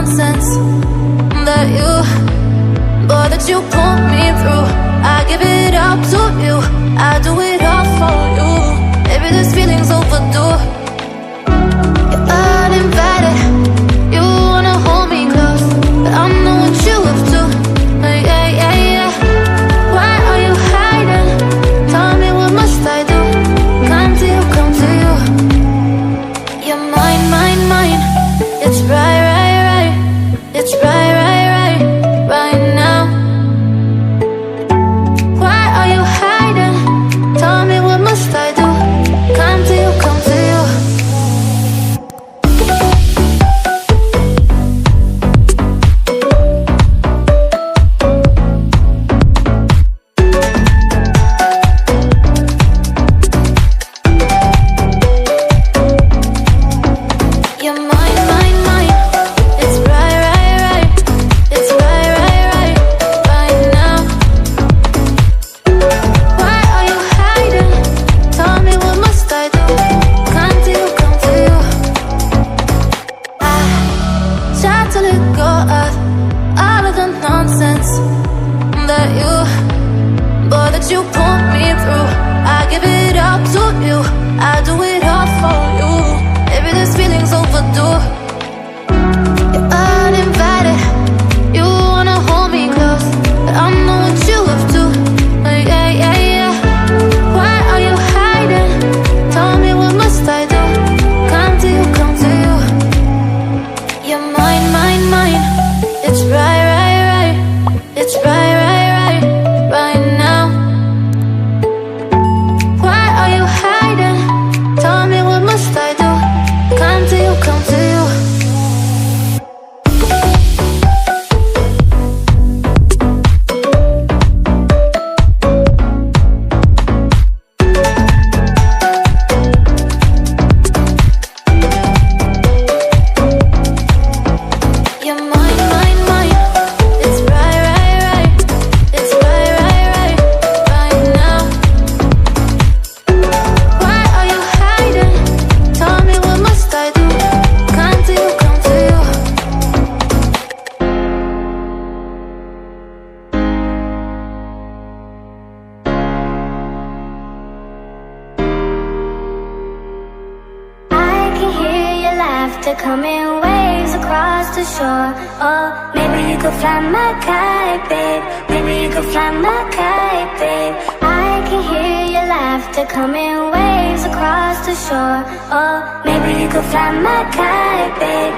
nonsense that you put me through. I give it up to you, I do it all for you. Maybe this feeling's overdue. You're uninvited, you wanna hold me close, but I know what you up to. Yeah, yeah, yeah. Why are you hiding? Tell me, what must I do? Come to you, come to you. You're mine, mine, mine. It's right, right, right. It's right, right, right, right now. Why are you hiding? Tell me, what must I do? Come to you, come to you. You're mine, mine, mine. It's right, right, right. It's right, right, right, right now. Why are you hiding? Tell me, what must I do? Come to you, come to you. I try to let go of all of the nonsense that you put me through. I give it up to you, I do it all for you. Maybe this feeling's overdue. You're uninvited, you wanna hold me close, but I know what you up to. Yeah, yeah, yeah. Why are you hiding? Tell me, what must I do? Come to you, come to you. You're mine, mine, mine. It's right, right, right. It's right, right, right, right now. Why are you hiding? Tell me, what must I do? Come to you, come to you. You're mine, mine, mine. It's right, right, right. It's right, right, right, right now. Why are you hiding? Tell me, what must I do? Come to you, come to you. I can hear your laughter coming waves across the shore. Oh, maybe you could fly my kite, babe. Maybe you could fly my kite, babe. I can hear your laughter coming waves across the shore. Oh, maybe you could fly my kite, babe.